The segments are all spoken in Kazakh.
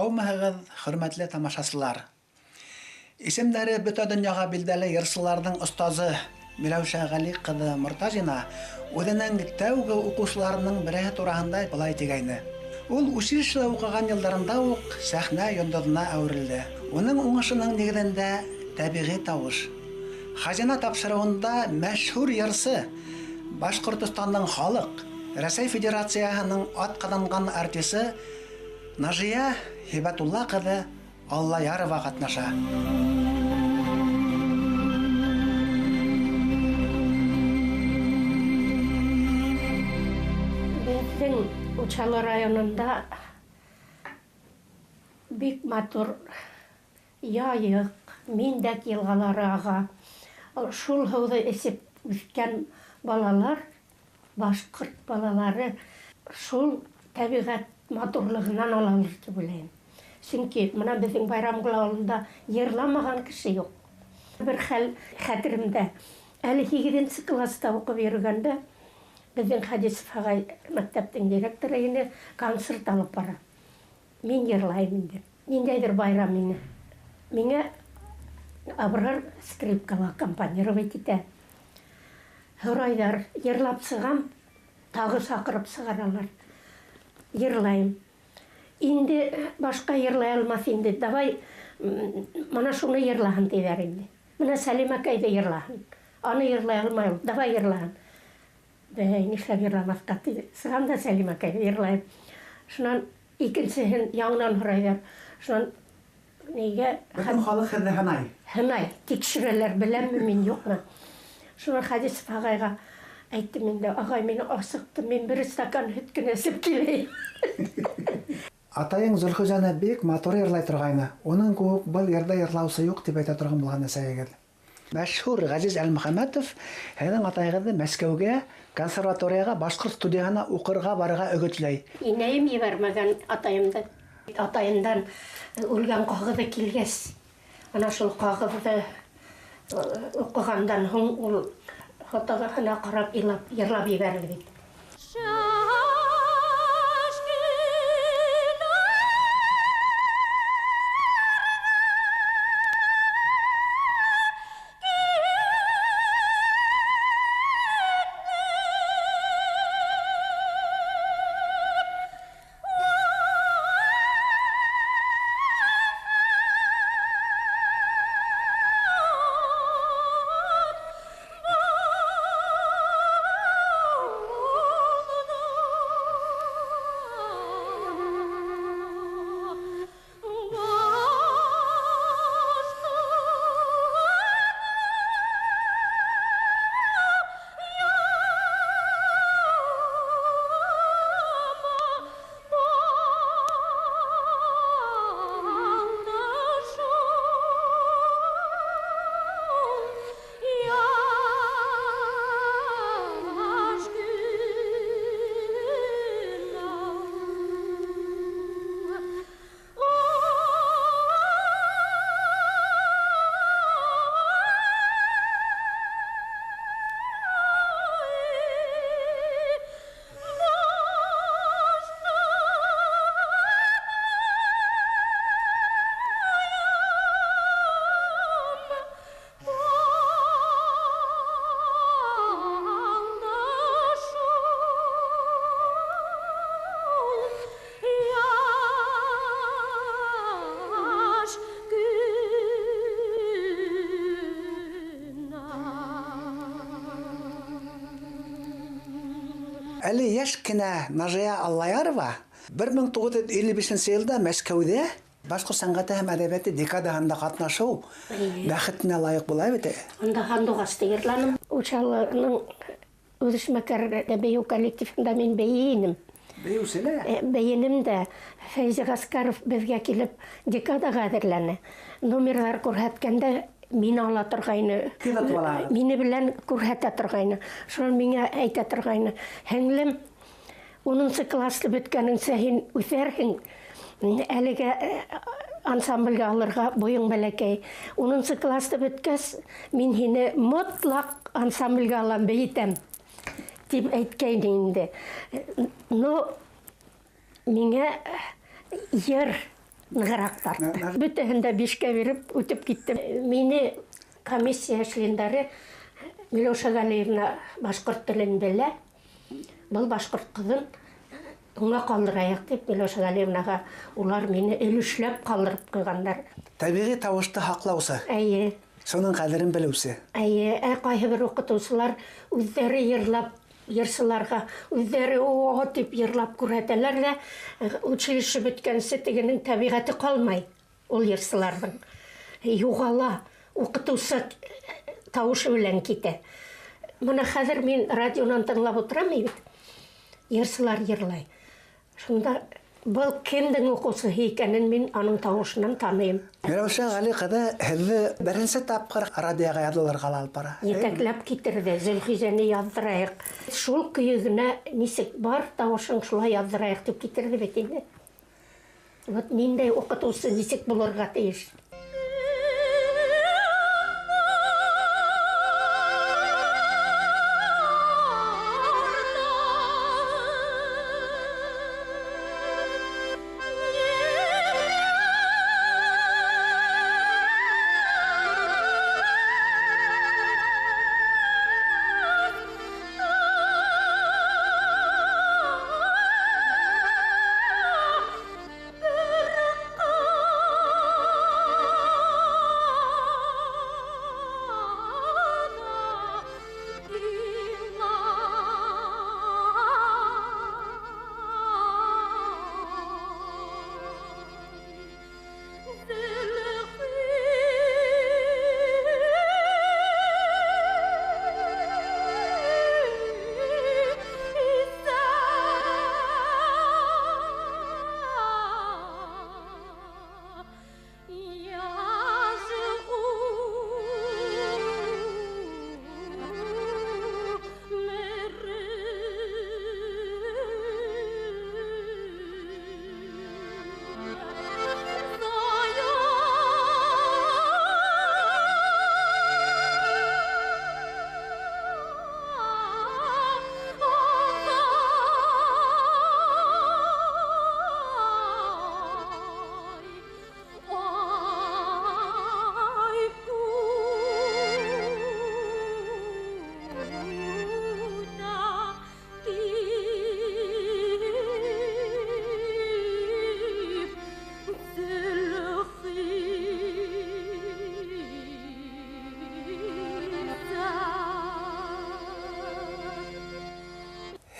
Саумыһығыҙ, хөрмәтле тамашасылар. Исемдәре бөтә дөньяга билдәле йырсыларның остазы Миләүшә Гали кызы Мортазина үҙенең тәүге укучыларының береһе тураһында былай тигәйне. Ул училищеда укыган йылдарында ук сәхнә йондоҙына әүерелде. Уның уңышының нигеҙендә тәбиғи тауыш. Хазина тапшырыуында мәшһүр йырсы, Башҡортостандың халыҡ, Рәсәй Федерацияһының атҡаҙанған артисы Нажия Һибәтулла ҡыҙы Аллаярова ҡатнаша. Беҙҙең Учалы районында бик матур яйыҡ, Миндәк йылғалары аға. Шул һыуҙы эсеп үҫкән балалар, башҡорт балалары шул тәбиғәт матурлығынан алалыр тип уйлайым. Сөнки мына беҙҙең Байрамғол ауылында йырламаған кеше юҡ. Бер хәл хәтеремдә, әле 8-нче класста уҡып йөрөгәндә, беҙҙең Хәдисов ағай мәктәптең директоры ине, концерт алып бара. Мин йырлайым инде. Ниндәйҙер байрам ине. Миңә Абрар скрипкала аккомпанировать итә. Һорайҙар, йырлап сығам, тағы саҡырып сығаралар. Йырлайым. Инде башҡа йырлай алмаҫ инде. Давай, мана шуны йырлаһын тиҙәр инде. Мына Сәлимәкәйҙе йырлаһын. Аны йырлай алмай ул. Давай йырлаһын. Бәй, нишләп йырламаҫҡа тиҙ. Сығам да Сәлимәкәйҙе йырлайым. Шунан икенсеһен яңынан һорайҙар. Шунан нигә... Бөтөн халыҡ һеҙҙе һынай. Һынай. Тикшерәләр, беләмме мин, юҡмы? Шунан Хәдисов ағайға әйттем инде, ағай, мин асыҡты, мин бер стакан һөт кенә эсеп киләйем. Атайың Зөлхүзәне бик матур йырлай торғайны. Уның кеүек был йырҙа йырлаусы юҡ тип әйтә торған булған әсәйегеҙ. Мәшһүр Ғәзиз Әлмөхәмәтов һеҙҙең атайығыҙҙы Мәскәүгә, консерваторияға, башҡорт студияһына уҡырға барырға өгөтләй. Инәйем ебәрмәгән атайымды. Атайымдан үлгән ҡағыҙы килгәс, ана шул ҡағыҙҙы уҡығандан һуң ул фотоғаһына ҡарап йырлап ебәрҙе бит. Әле йәш кенә Нажия Аллаярова 1955 йылда Мәскәүҙә башҡорт сәнғәте һәм әҙәбиәте декадаһында ҡатнашыу бәхетенә лайыҡ була бит. Анда һандуғасты йырланым. Учалының үҙешмәкәр бейеү коллективында мин бейейенем. Бейеүселә? Бейенем дә. Фәйзи Ғаскаров беҙгә килеп декадаға әҙерләне. Номерҙар күрһәткәндә мине ала торғайны. Мине белән күрһәтә торғайны. Шунан миңә әйтә торғайны. Һеңлем, 10-нчы класты бөткәнеңсә һин үҫәрһең. Әлегә ансамблгә алырға буйың бәләкәй. 10-нчы класты бөткәс, мин һине мотлаҡ ансамблгә алам, бейетәм, тип әйткәйне инде. Но миңә йыр нығырақ тартты. Бүтәһендә 5-кә биреп үтеп киттем. Мине комиссия члендары Милоша Галиевна башкорт телен белә. Был башкорт кызын уңа калдырайык дип Милоша Галиевнага улар мине өлешләп калдырып куйгандар. Табигый тавышты хаклаусы, Әйе. шуның кадерен белүсе. Әйе, кайһы бер укытучылар үзләре йырлап, йырсыларга үзләре о дип йырлап күрһәтәләр дә, училище беткәнсе тегенең табигаты калмай ул йырсыларның. Югала, укытучы тавышы белән китә. Моны хәзер мин радионан тыңлап утырам бит. Йырсылар йырлай. Шунда был кемдең укучысы икәнен мин аның тавышынан таныйм. Милоша Гали кызы һеҙҙе беренсе тапҡыр радиоға яҙылырға алып бара. Етәкләп китерҙе, Зөлхизәне яҙҙырайыҡ. Шул көйөгөнә нисек бар тауышың шулай яҙҙырайыҡ дип китерҙе бит инде. Вот ниндәй уҡытыусы нисек булырға тейеш.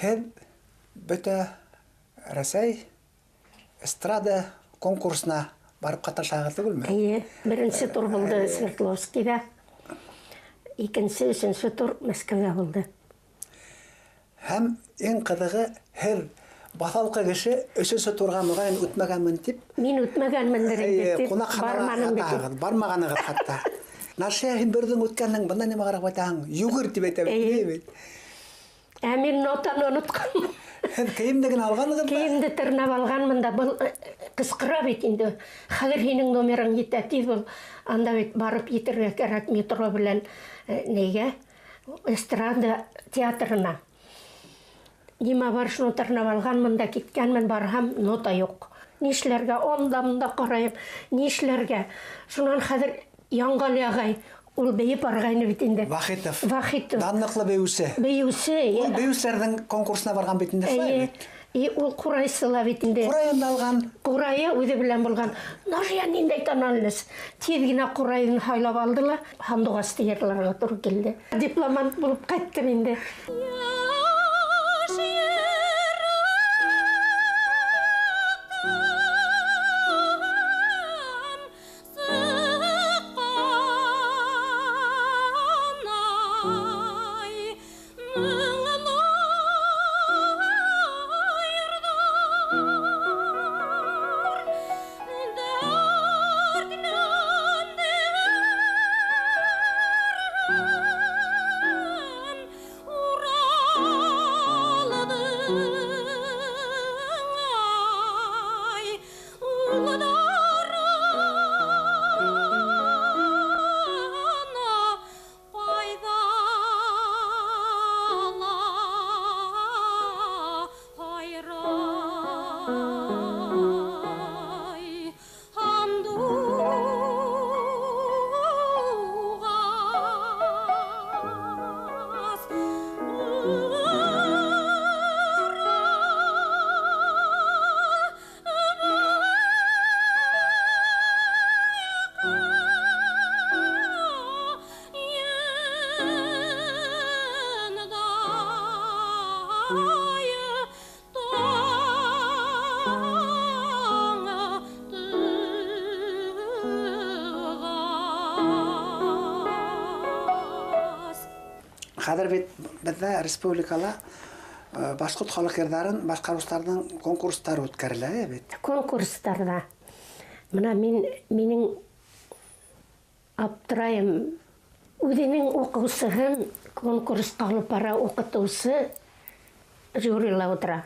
Һеҙ бөтә Рәсәй эстрада конкурсына барып ҡатнашаһығыҙ түгелме? Әйе, беренсе тур булды Свердловскиҙа, икенсе, өсөнсө тур Мәскәүҙә булды. Һәм иң ҡыҙығы, һеҙ баҫалҡы кеше өсөнсө турға моғайын үтмәгәнмен тип, Мин үтмәгәнмендер инде тип, ҡунаҡханаға ятаһығыҙ, бармағанығыҙ хатта. Наршия, һин берҙең үткәнһең, бында нимәғараҡ әйтәһең? Йүгер тип әйтәбеҙ. Ә мин нотаны онотҡанмын. Һеҙ кейемде генә алғанығыҙ? Кейемде тырнап алғанмын да, был ҡысҡыра бит инде. Хәҙер һинең номерың етә, тиҙ был. Анда бит барып етергә кәрәк метро белән нейгә? Эстрада театрына. Нимә бар, шуны тырнап алғанмын да, киткәнмен, барһам, нота юҡ. Нишләргә? Онда-монда ҡарайым. Нишләргә? Шунан хәҙер Янғали ағай, ул бейеп барғайны бит инде. Вахитов. Вахитов. Данлыҡлы бейеүсе. Бейеүсе. Ул бейеүселәрҙең конкурсына барған бит инде. И ул ҡурайсыла бит инде. Ҡурайын алған. Ҡурайы үҙе белән булған. Нария ниндәй таналыс. Тиҙ генә ҡурайын һайлап алды ла, һандуғасты йырларға тура килде. Дипломант булып ҡайттым инде. Хәзер бит бездә республикала башкорт халык йырдарын башкаручыларның конкурслары үткәрелә бит. Конкурстарда. Мына минең аптырайым үзенең укучысын конкурска алып бара укытучы жюрилар утыра.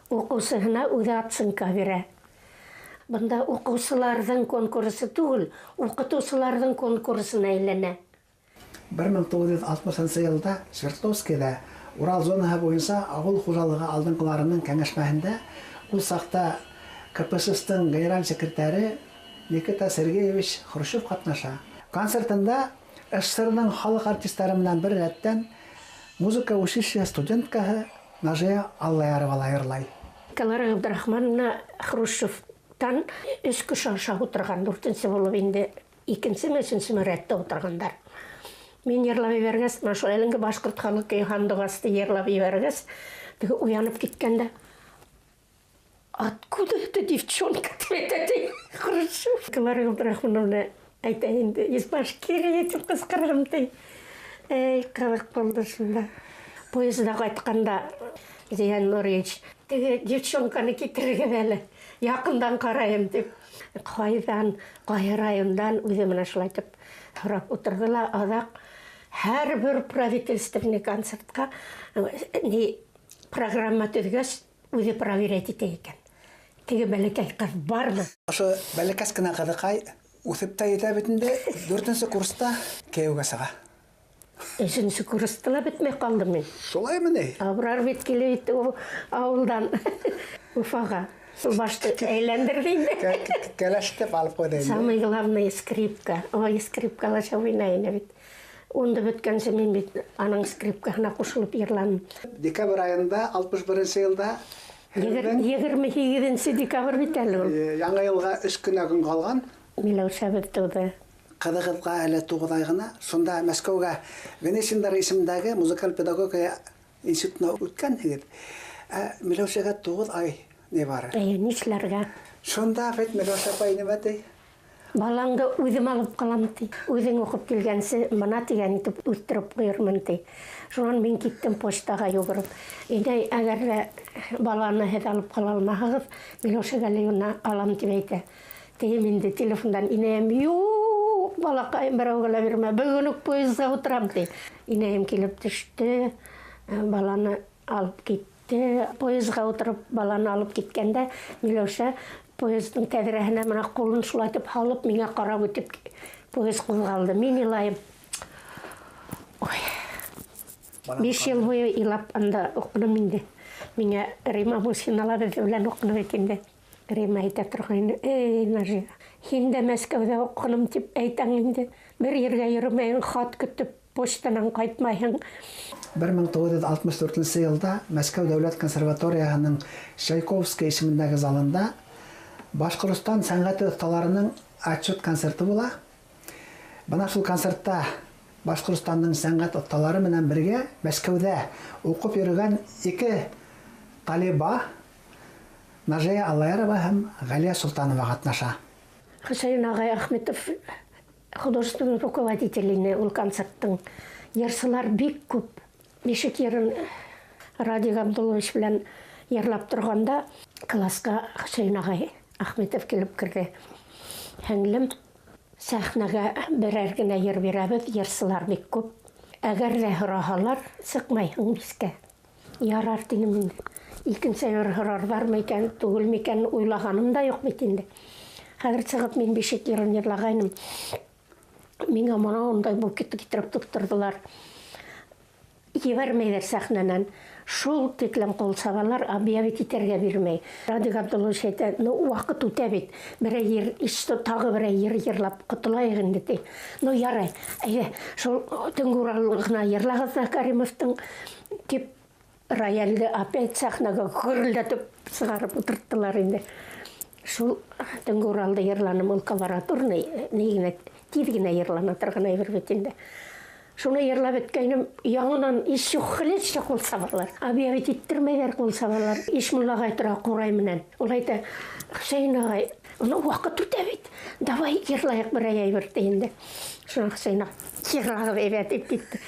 Укучысына үзе оценка бирә. Бында укучыларның конкурсы түгел, укытучыларның конкурсына әйләнә. 1960 елда Свердловскийда Урал зонаһы буенча авыл хуҗалыгы алдынгыларының кәңәшмәһендә ул сакта КПССның генераль секретаре Никита Сергеевич Хрущев катнаша. Концертында СССРның халык артистлары белән бер рәттән музыка училище студенткаһы Нажия Аллаярова лайырлай. Калара Абдрахмановна Хрущевтан 3 кеше аша утырган, 4-нче булып инде 2-нче, 3-нче рәттә утыргандар. Мин йырлап ебәргәс, шул әлеге башкорт халык хандыгасты йырлап ебәргәс, теге уянып киткәндә откуда эта девчонка? Это Хрущев. Калара Абдрахмановна әйтә инде, из Башкирии дип кычкырган ди. Эй, кырык булды шунда. Поездда кайтканда Зиян Нуриевич, теге девчонканы китерергә әле. Якындан карайым дип. Кайдан, кай райондан үзе менә шулай дип сорап утырдылар. Адак һәрбер правительственный концертка программа төзгәч үзе проверять итә икән. Теге бәләкәй кыз бармы? Ошо бәләкәс кенә кызыкай үсеп тә итә бит инде 4-нче курста кияүгә сыга. 3-нче курста ла бетмәй калдым мин. Шулаймы ни? Абрар бит килеп авылдан Уфага. Башты әйләндерде инде. Кәләште алып куйды инде. Самый главный скрипка. Ой, скрипкалар уйнайын бит. Онда беткәнче мин бит аның скрипкаһына кушылып йырландым. Декабрь айында 61 елда 28 декабрь бит әле ул. Яңа елга 3 көннән көн калган. Миләүшә бит туды. Кыдыгызга әле 9 ай гына. Шунда Мәскәүгә Венесиндар исемендәге музыкаль педагогия институтына үткән егет. Миләүшәгә 9 ай не бары. Нишләргә? Шунда бит Миләүшә байны бит. Балаңды үзем алып калам ди. Үзең укып килгәнсе, мына дигән итеп үстереп куйырмын ди. Шуннан мин киттем почтага йөгереп. Инде әгәр баланы һез алып кала алмагыз, Миләүшәгә леона алам дип әйтә. Теге минде телефондан инәем юк, балакайым берәүгә бирмә. Бүген үк поездга утырам ди. Инәем килеп төште, баланы алып китте. Поездга утырып баланы алып киткәндә Миләүшә поездның тәҙрәһенә менә ҡулын шулайтып һалып, миңә ҡарап үтеп, поезд ҡуҙғалды. Мин илайым. 5 йыл буйы илап анда уҡыным инде. Миңә Рима Мусинала беҙ белән уҡыны бит инде. Рима әйтә торған, эй, Нажия, һин дә Мәскәүҙә уҡыным тип әйтәң инде. Бер ергә йөрөмәйһең, хат көтөп, почтанан ҡайтмайһың. 1964 елда Мәскәү дәүләт консерваторияһының Чайковский исемендәге залында Башҡортостан сәнғәте оҫталарының отчет концерты була. Бына шул концертта Башҡортостанның сәнғәт оҫталары менән бергә Мәскәүҙә уҡып йөрөгән 2 талиба Нажия Аллаярова һәм Ғалия Султанова ҡатнаша. Хөсәйен ағай Ахметов художественный руководитель ул концерттың. Йырсылар бик күп. Нишек йырын Радик Абдуллович белән йырлап торганда класска Хөсәйен ағай Ахметов килеп керде. Һеңлем, сәхнәгә берәр генә йыр бирәбеҙ, йырсылар бик күп. Әгәр ҙә һораһалар, сыҡмайһың бискә. Ярар тинем инде. Икенсе йыр һорарҙармы икән, түгелме икән уйлағаным да юҡ бит инде. Хәҙер сығып мин бишек йырын йырлағайным. Миңә мына ундай булып китереп тотторҙолар. Ебәрмәйҙәр сәхнәнән. Шул тиклем ҡул сабалар, объявить итергә бирмәй. Радик Абдуллович әйтә, ваҡыт үтә бит. Берәй йыр, тағы берәй йыр йырлап ҡотолайыҡ инде ти. Ярай, әйҙә, шул төнгө Уралына йырлағыҙ Кәримовтың тип рояльды опять сәхнәгә гөрләтеп сығарып ултырттылар инде. Шул төнгө Уралда йырланым, ул колоратурный, тиҙ генә йырлана торған әйбер бит инде. Шуны йырлап бөткәйнем, яңынан иш юҡ хәлешә ҡул сабалар. Объявить иттермәйҙәр ҡул сабалар. Ишмулла ағай тора ҡурай менән. Ул әйтә, Хөсәйен ағай, ваҡыт үтә бит. Давай йырлайыҡ берәй әйбер ти инде. Шуны Хөсәйен ағай, йырлағыҙ әйбәт итеп китте.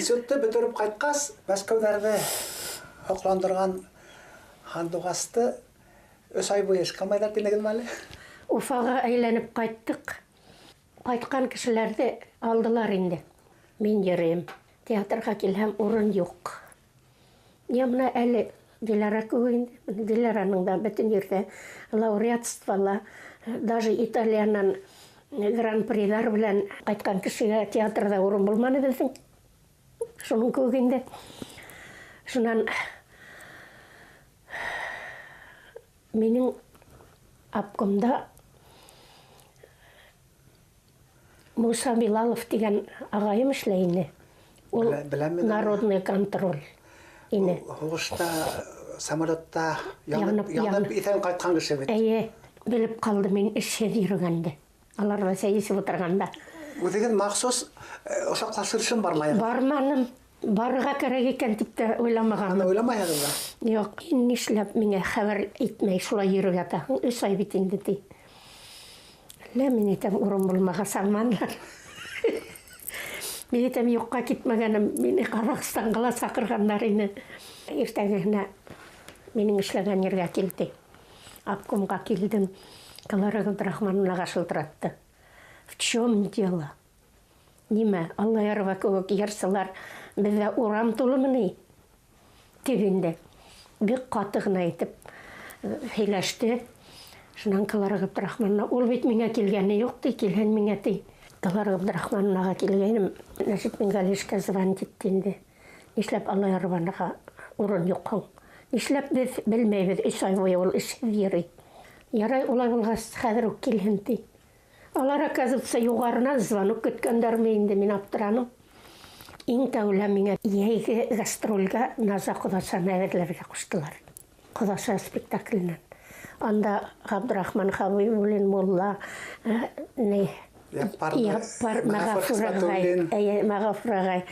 Институтты бітіріп қайтқас, Мәскеудәрді хоқландырған хандуғасты өс ай бойы шықалмайдар денеген мәлі? Уфаға әйләніп қайттық. Қайтқан кішілерді алдылар енді. Мен ерем. Театрға келем, орын жоқ. Мына әлі Дилара көйінді. Дилараның да бітін ерді лауреатствала. Даже Италиянан гран-придар білән қайтқан кішіге театрда орын болманы білдің. Шының көйінді. Шынан менің апкомда Муса Билалов деген ағайым ішлейіне. Ол народный контроль. Хоғышта, самолетта янып итен қайтқан кіші бет. Біліп қалды мен ішсе дейіргенді. Аларда сәйісіп отырғанда. Ол деген мақсус ұшақласыр үшін бармайық? Барманым. Барыға керек екен тіпті ойламағаным. Ойламайығы ба? Жоқ, мен ішлеп менге хабар етмей шулай үйрік атағын. Үс ай бітінді дей. Мен етем ұрын болмаға салманлар. Мен етем жоққа кетмегенім, мені Қазақстан қала сақырғандарыны. Ертеңіне менің ішлеген ерге келді. Апкомға келдім. Клара Габдрахмановнаға шылтыратты. В чем дело? Неме? Алла ярыва көк ерсілер бізде урам толымыны тегінде. Бек қатығын айтып хейләшті. Шынан Клара Габдрахмановна, ол бет меңе келгені жоқты, келген меңе дей. Клара Габдрахмановнаға келгенім, Нәжіп Менгалешке звонит еттенді. Нешлеп Алла ярываныға урын жоқың. Нешлеп біз білмейбіз, үш ай бойы ол іші вері. Ярай олай болғас қәдір өк келген дей. Алар оказывается юғарынан звонок көткендер мейінді мен аптыраным. Ең тәулі меңе ейгі гастрольға Наза Құдасан әверлерге құштылар. Құдаса спектаклінен. Анда Ғабдырахман Хабибуллин молла Яппар Мағафурағай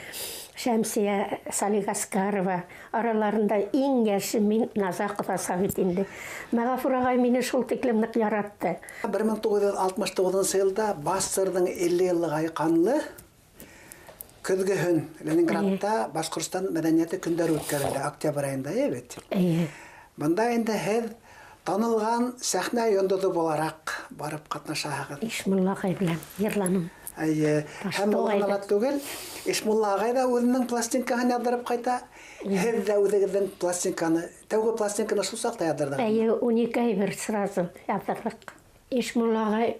Шәмсия Салигаскарова араларында ең яшы мен Наза Құдаса бетінде. Мағафурағай мені шул теклемдік яратты. 1969 жылда Бассырдың 50 жылға қанлы күзгі хүн Ленинградта Башқұрстан мәдениеті күндері өткерілді октябрь айында ебет. Бұнда енді һәр танылған сәхнә йондыды боларақ барып қатнаша ағын. Ишмулла ағай білем, ерланым. Һәм олған алат түгел, Ишмулла ағай да өзінің пластинкаға ядырып қайта, һәр да өзігіздің пластинканы, тәугі пластинканы шусақта ядырды. 12 ай бір сразу ядырдық. Ишмулла ағай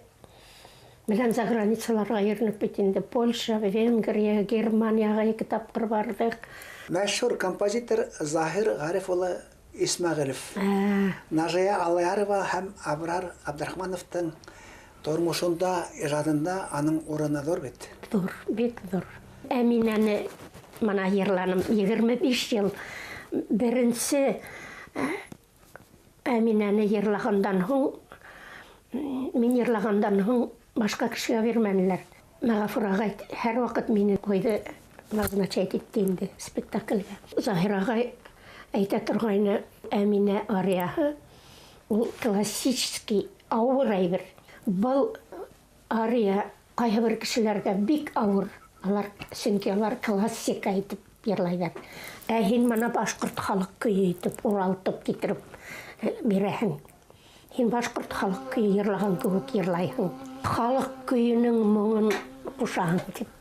білем за границаларға ерініп бетінде Польша, Венгрия, Германияға екі тапқыр бардық. Мәшһүр композитор Захир Ғарифұлы Исмағилов. Нажия Алаярова һәм Абрар Абдрахмановтың тормышында, ижадында аның орны зор бит. Зор, бек зор. Әминәне мана ерланым 25 жыл. Бірінші Әминәне ерлағандан соң, мен ерлағандан соң башқа кішіге бермәнілер. Мағафур ағай һәр вақыт мені қойды назначать еттенді спектакльге. Захир ағай әйті тұрғайны Әминә арияғы, ол классический ауыр әйбір. Бұл ария қайы бір кішілерге бик ауыр. Сөнки алар классик айтып ерлайдар. Әйін мана башқұрт халық күйі етіп, оралтып кетіріп берәхін. Хин башқұрт халық күйі ерлаған көбік ерлайхын. Халық күйінің мұңын құшағын деп.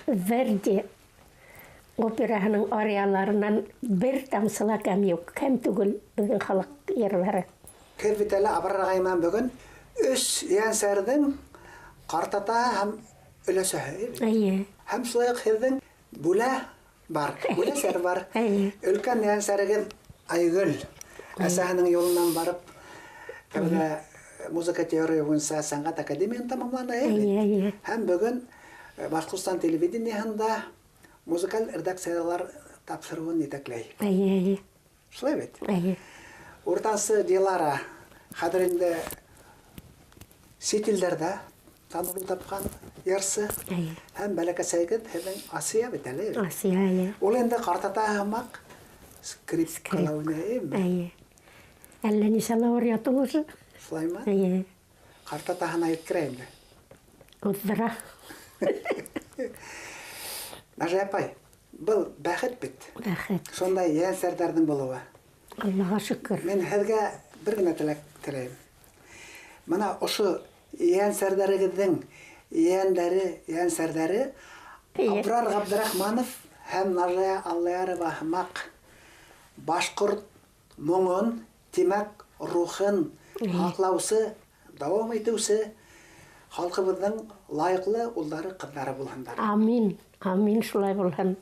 Верди операһының арияларынан бер тамсыла кәм юк. Кәм түгел бөгөн халык йырлары. Кел бит әле абыррагайма бүгін өс янсәрдің қартата һәм өләсәһе. Әйе. Һәм шулай ук һеҙҙең бүлә бар, бүләсәр бар. Әйе. Өлкән янсәрегеҙ Айгөл. Әсәһенең юлынан барып, тәүҙә музыка теория буйынса сәнғәт академияһын тамамланы. Әйе. Һәм бүгін Башҡортостан телевидениеһында музыкаль редакциялар тапшырыуын етәкләй. Әйе. Шулай бит? Әйе. Уртасы Дилара хәҙер инде сит илдәрҙә танылыу тапҡан йырсы. Әйе. Һәм бәләкәсәйегеҙ һеҙҙең Асия бит әле. Асия, әйе. Ул инде ҡартата һымаҡ скрипкала уйнайымы? Әйе. Әллә нисә лауреаты уже? Шулаймы? Әйе. Ҡартатаһына еткерә инде. Уҙҙыра. Нәжә апай, был бәхет бит. Бәхет. Шундай йәнсәрҙәрҙең булыуы. Аллаға шөкөр. Мен һеҙгә бер генә теләк теләйем. Мына ошо йәнсәрҙәрегеҙҙең йәнсәрҙәре Абрар Ғабдрахманов һәм Нажая Аллаярова һымаҡ башҡорт моңон, тимәк, рухын һаҡлаусы, дауам итеүсе халҡыбыҙҙың лайыҡлы улдары, ҡыҙҙары булһындар. Амин. Амин шулай булһын.